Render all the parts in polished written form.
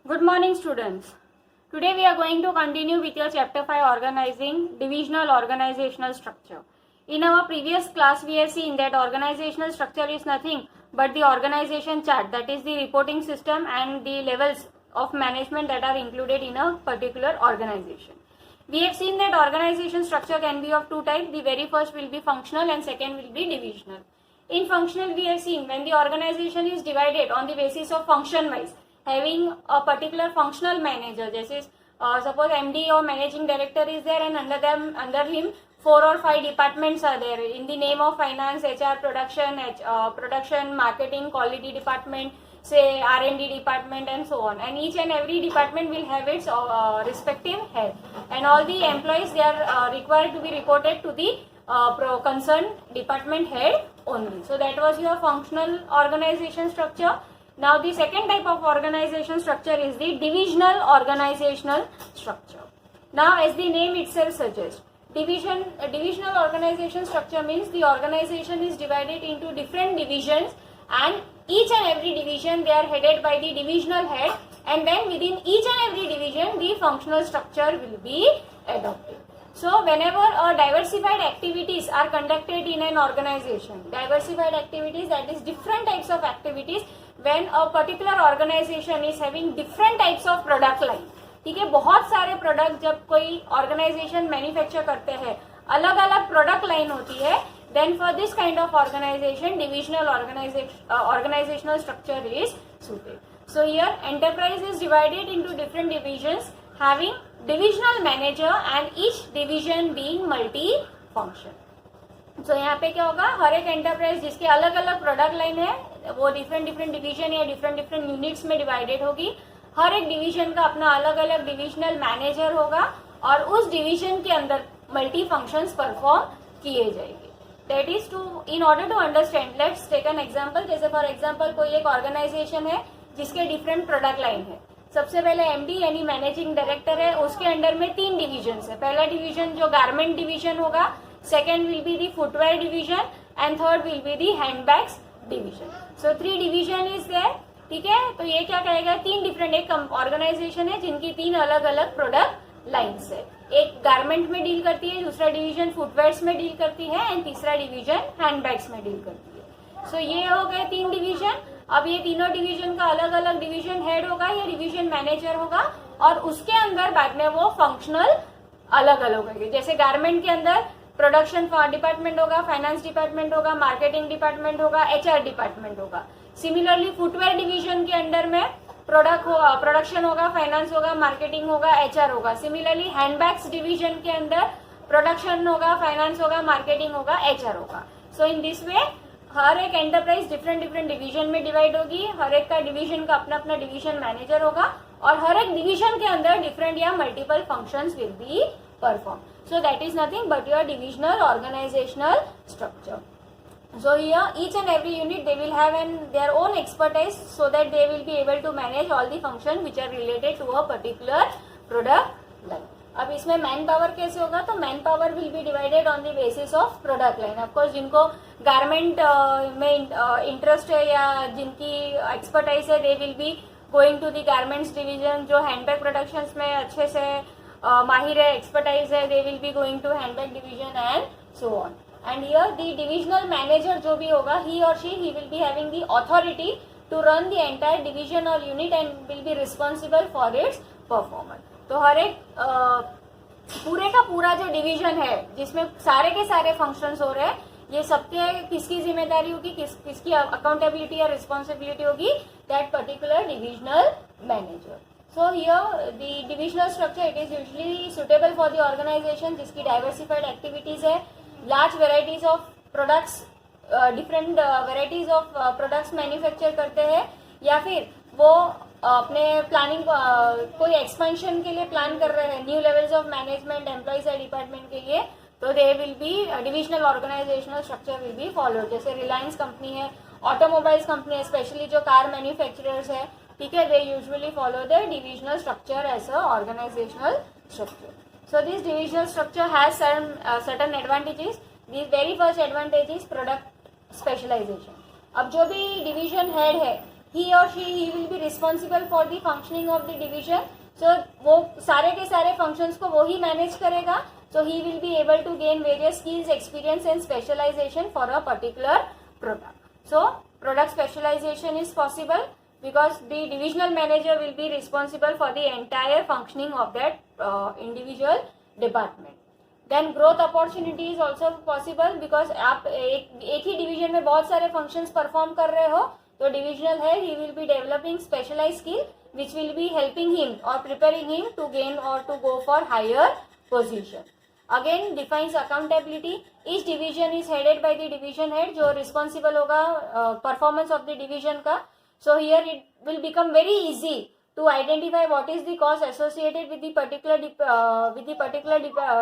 Good morning, students. Today we are going to continue with your chapter 5 organizing divisional organizational structure. In our previous class we have seen that organizational structure is nothing but the organization chart, that is the reporting system and the levels of management that are included in a particular organization. We have seen that organization structure can be of two types. The very first will be functional and second will be divisional. In functional we have seen when the organization is divided on the basis of function wise, having a particular functional manager, जैसे suppose MD or managing director is there and under him 4 or 5 departments are there in the name of finance, HR, production, marketing, quality department, say R&D department and so on, and each and every department will have its respective head, and all the employees they are required to be reported to the concerned department head only. So that was your functional organization structure. Now the second type of organization structure is the divisional organizational structure. Now as the name itself suggests, divisional organization structure means the organization is divided into different divisions, and each and every division they are headed by the divisional head, and then within each and every division the functional structure will be adopted. So whenever diversified activities are conducted in an organization, diversified activities, that is different types of activities, when a particular organization is having different types of product line, ठीक है, बहुत सारे product जब कोई organisation manufacture करते हैं, अलग अलग प्रोडक्ट लाइन होती है, then for this kind of organization divisional organizational structure is suited. So here enterprise is divided into different divisions having divisional manager and each division being multi function. So यहाँ पे क्या होगा, हर एक enterprise जिसके अलग अलग प्रोडक्ट लाइन है वो डिफरेंट डिवीजन या डिफरेंट यूनिट्स में डिवाइडेड होगी. हर एक डिवीजन का अपना अलग अलग डिविजनल मैनेजर होगा और उस डिवीजन के अंदर मल्टी फंक्शंस परफॉर्म किए जाएंगे. That is to in order to understand, let's take an example. जैसे फॉर एग्जांपल कोई एक ऑर्गेनाइजेशन है जिसके डिफरेंट प्रोडक्ट लाइन है. सबसे पहले एमडी यानी मैनेजिंग डायरेक्टर है, उसके अंडर में 3 डिवीजन है. पहला डिवीजन जो गारमेंट डिवीजन होगा, second will be the footwear division and third will be the handbags division. So 3 division is there, ठीक है. तो ये क्या कहेगा, 3 डिफरेंट, एक ऑर्गेनाइजेशन है जिनकी 3 अलग अलग प्रोडक्ट लाइन्स है. एक गारमेंट में डील करती है, दूसरा डिवीजन फुटवेयर्स में डील करती है एंड तीसरा डिवीजन हैंडबैग्स में डील करती है. सो ये हो गए 3 डिवीजन. अब ये तीनों डिवीजन का अलग अलग डिवीजन हेड होगा या डिवीजन मैनेजर होगा और उसके अंदर बाद में वो फंक्शनल अलग अलग होंगे. जैसे गारमेंट के अंदर प्रोडक्शन डिपार्टमेंट होगा, फाइनेंस डिपार्टमेंट होगा, मार्केटिंग डिपार्टमेंट होगा, एचआर डिपार्टमेंट होगा. सिमिलरली फुटवेयर डिवीजन के अंडर में प्रोडक्शन होगा, फाइनेंस होगा, मार्केटिंग होगा, एचआर होगा. सिमिलरली हैंडबैग्स डिवीजन के अंदर प्रोडक्शन होगा, फाइनेंस होगा, मार्केटिंग होगा, एचआर होगा. सो इन दिस वे हर एक एंटरप्राइज डिफरेंट डिवीजन में डिवाइड होगी. हर एक का डिवीजन का अपना अपना डिवीजन मैनेजर होगा और हर एक डिवीजन के अंदर डिफरेंट या multiple functions will be perform. So that is nothing but your divisional organizational structure. So here each and every unit they will have their own expertise so that they will be able to manage all the functions which are related to a particular product line. अब इसमें man power कैसे होगा, तो man power will be divided on the basis of product line. Of course जिनको garment में interest है या जिनकी एक्सपर्टाइज है, they will be going to the garments division. जो हैंडबैग प्रोडक्शन में अच्छे से माहिर है, एक्सपर्टाइज है, they will be going to handbag division and so on. And here the divisional manager जो भी होगा, ही और she he will be having the authority to run the entire division और unit and will be responsible for its performance. तो हर एक पूरे का पूरा जो डिवीजन है जिसमें सारे के सारे फंक्शंस हो रहे हैं, ये सबके किसकी जिम्मेदारी होगी, किसकी अकाउंटेबिलिटी या रिस्पॉन्सिबिलिटी होगी, that particular divisional manager. So here the divisional structure it is usually suitable for the organization जिसकी diversified activities है, large varieties of products, different varieties of products manufacture करते हैं, या फिर वो अपने प्लानिंग कोई एक्सपेंशन के लिए प्लान कर रहे हैं, new levels of management employees या डिपार्टमेंट के लिए, तो they will be divisional organisational structure will be followed. जैसे रिलायंस कंपनी है, ऑटोमोबाइल्स कंपनी है, स्पेशली जो कार मैन्युफैक्चरर्स है, ठीक है, they usually follow the divisional structure as a organizational structure. So this divisional structure has certain advantages. The very first advantage is product specialization. अब जो भी division head है, he or she will be responsible for the functioning of the division. So वो सारे के सारे functions को वो ही manage करेगा. So he will be able to gain various skills, experience and specialization for a particular product. So product specialization is possible because the divisional manager will be responsible for the entire functioning of that individual department. Then growth opportunity is also possible because आप एक ही division में बहुत सारे functions perform कर रहे हो, तो divisional head he will be developing specialized skill which will be helping him or preparing him to gain or to go for higher position. Again defines accountability. Each division is headed by the division head जो responsible होगा performance of the division का. So here it will become very easy to identify what is the cost associated with the particular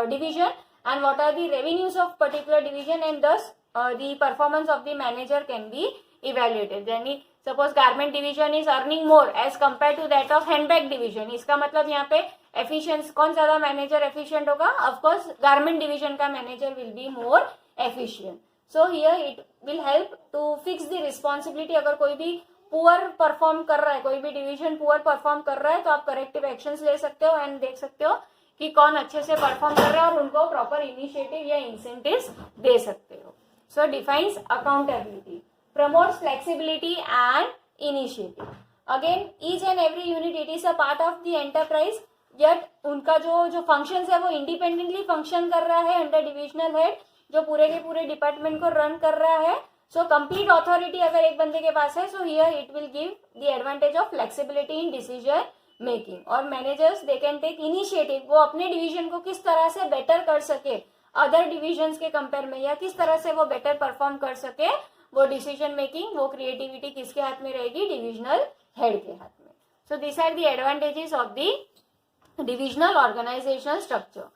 division and what are the revenues of particular division, and thus the performance of the manager can be evaluated. यानी suppose garment division is earning more as compared to that of handbag division. इसका मतलब यहाँ पे efficiency कौन ज़्यादा manager efficient होगा? Of course garment division का manager will be more efficient. So here it will help to fix the responsibility. अगर कोई भी पुअर परफॉर्म कर रहा है, कोई भी डिवीजन पुअर परफॉर्म कर रहा है, तो आप करेक्टिव एक्शंस ले सकते हो एंड देख सकते हो कि कौन अच्छे से परफॉर्म कर रहा है और उनको प्रॉपर इनिशिएटिव या इंसेंटिव्स दे सकते हो. So defines accountability, promotes flexibility and initiative. Again each and every unit it is a part of the enterprise, yet उनका जो फंक्शंस है वो इंडिपेंडेंटली फंक्शन कर रहा है अंडर डिविजनल हेड जो पूरे के पूरे डिपार्टमेंट को रन कर रहा है. सो कंप्लीट ऑथोरिटी अगर एक बंदे के पास है, so here it will give the advantage of flexibility in decision making. और managers they can take initiative, वो अपने डिवीजन को किस तरह से बेटर कर सके अदर डिविजन्स के कंपेयर में, या किस तरह से वो बेटर परफॉर्म कर सके, वो डिसीजन मेकिंग, वो क्रिएटिविटी किसके हाथ में रहेगी? डिविजनल हेड के हाथ में. So this are the advantages of the divisional organisational structure.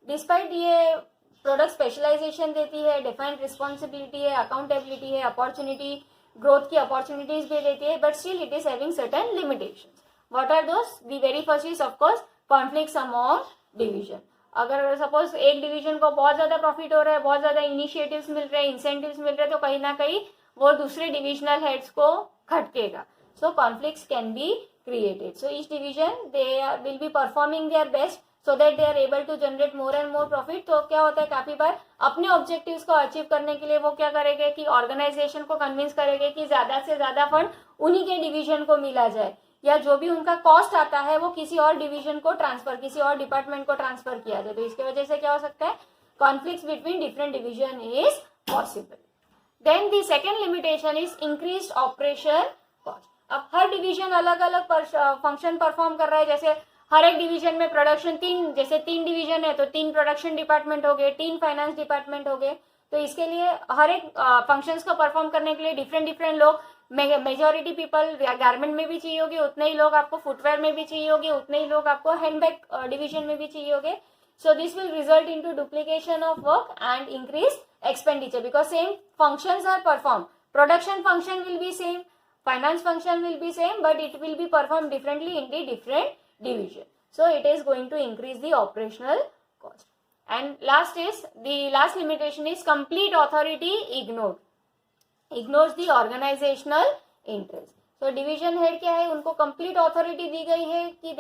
Despite ये प्रोडक्ट स्पेशलाइजेशन देती है, डिफाइंड रिस्पॉन्सिबिलिटी है, अकाउंटेबिलिटी है, अपॉर्चुनिटी, ग्रोथ की अपॉर्चुनिटीज भी देती है, but still it is having certain limitations. What are those? The very first is of course conflicts among division. अगर सपोज एक डिवीजन को बहुत ज्यादा प्रॉफिट हो रहा है, बहुत ज्यादा इनिशिएटिव्स मिल रहे हैं, इंसेंटिव्स मिल रहे हैं, तो कहीं ना कहीं वो दूसरे डिविजनल हेड्स को खटकेगा. So conflicts can be created. So each division they will be performing their best so that they are able to generate more and more profit. तो क्या होता है, काफी बार अपने ऑब्जेक्टिव्स को अचीव करने के लिए वो क्या करेंगे कि ऑर्गेनाइजेशन को कन्विंस करेंगे कि ज्यादा से ज्यादा फंड उन्हीं के डिवीजन को मिला जाए, या जो भी उनका कॉस्ट आता है वो किसी और डिवीजन को ट्रांसफर, किसी और डिपार्टमेंट को ट्रांसफर किया जाए. तो इसकी वजह से क्या हो सकता है? Conflicts between different division is possible. Then the second limitation is increased operation cost. अब हर डिवीजन अलग अलग फंक्शन परफॉर्म कर रहा है. जैसे हर एक डिवीजन में प्रोडक्शन जैसे 3 डिवीजन है तो 3 प्रोडक्शन डिपार्टमेंट हो गए, 3 फाइनेंस डिपार्टमेंट हो गए. तो इसके लिए हर एक फंक्शंस को परफॉर्म करने के लिए डिफरेंट लोग, मेजोरिटी पीपल गारमेंट में भी चाहिए होगी, उतने ही लोग आपको फुटवेयर में भी चाहिए होगी, उतने ही लोग आपको हैंडबैग डिवीजन में भी चाहिए होंगे. So this will result into duplication of work and increase expenditure because same functions are perform. Production function will be same, finance function will be same, but it will be perform differently in the different division. So it is going to increase the operational cost. And the last limitation is complete authority ignored. Ignores the organizational interest. So division head क्या है, उनको complete authority दी गई है कि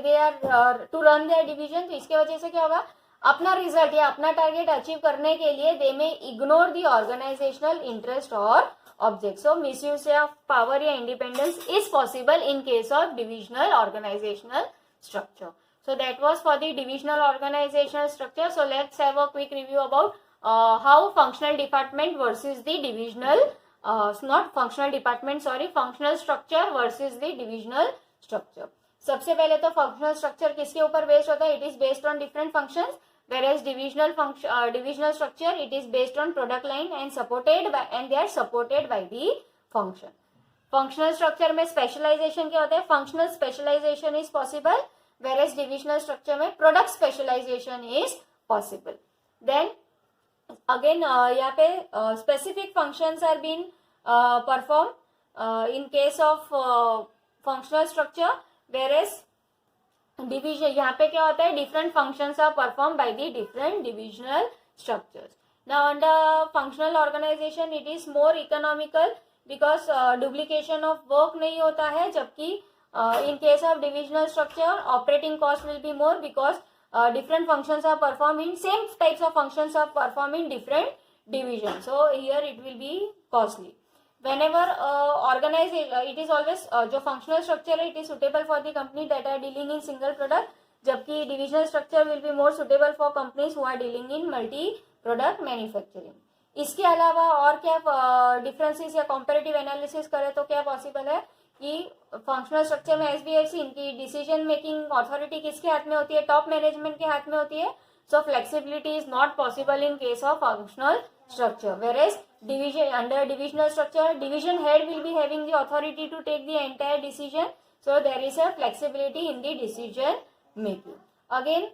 they are to run their division. तो इसके वजह से क्या होगा, अपना रिजल्ट या अपना टारगेट अचीव करने के लिए they may ignore the organizational interest or object. So misuse of power या independence is possible in case of divisional organizational structure. So that was for the divisional organizational structure. So let's have a quick review about how functional department versus the divisional not functional department sorry functional structure versus the divisional structure. सबसे पहले तो functional structure किसके ऊपर based होता है? It is based on different functions. Whereas divisional structure it is based on product line and they are supported by the function. Functional structure में specialization क्या होता है? Functional specialization is possible, whereas divisional structure में product specialization is possible. Then again यहाँ पे specific functions are being performed in case of functional structure, whereas division यहाँ पे क्या होता है, different functions are perform by the different divisional structures. Now under functional organisation it is more economical because duplication of work नहीं होता है, जबकि in case of divisional structure operating cost will be more because different functions are performed in same types of functions are performed in different divisions, so here it will be costly. Whenever organization it is always जो functional structure है it is suitable for the company that are dealing in single product, जबकि divisional structure will be more suitable for companies who are dealing in multi product manufacturing. इसके अलावा और क्या differences या comparative analysis करें तो क्या पॉसिबल है कि फंक्शनल स्ट्रक्चर में एसबीएफसी इनकी डिसीजन मेकिंग अथॉरिटी किसके हाथ में होती है, टॉप मैनेजमेंट के हाथ में होती है. So flexibility is not possible in case of functional structure, whereas division under divisional structure division head will be having the authority to take the entire decision, so there is a flexibility in the decision making. Again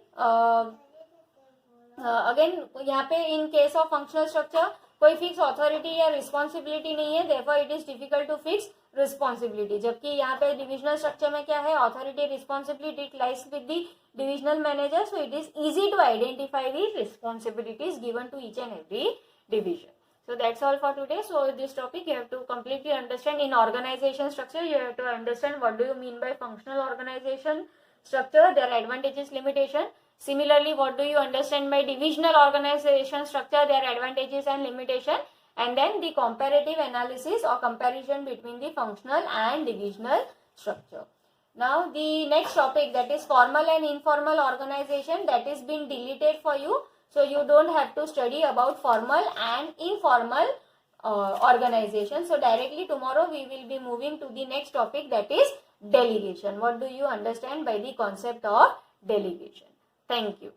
यहाँ पे in case of functional structure कोई fix authority या responsibility नहीं है, therefore it is difficult to fix responsibility. जबकि यहाँ पे divisional structure में क्या है, authority responsibility it lies with the divisional manager, so it is easy to identify the responsibilities given to each and every division. So that's all for today. So this topic you have to completely understand. In organization structure you have to understand what do you mean by functional organization structure, their advantages, limitation. Similarly, what do you understand by divisional organization structure, their advantages and limitation, and then the comparative analysis or comparison between the functional and divisional structure. Now the next topic, that is formal and informal organization, that is been deleted for you. So you don't have to study about formal and informal organization. So directly tomorrow we will be moving to the next topic, that is delegation. What do you understand by the concept of delegation? Thank you.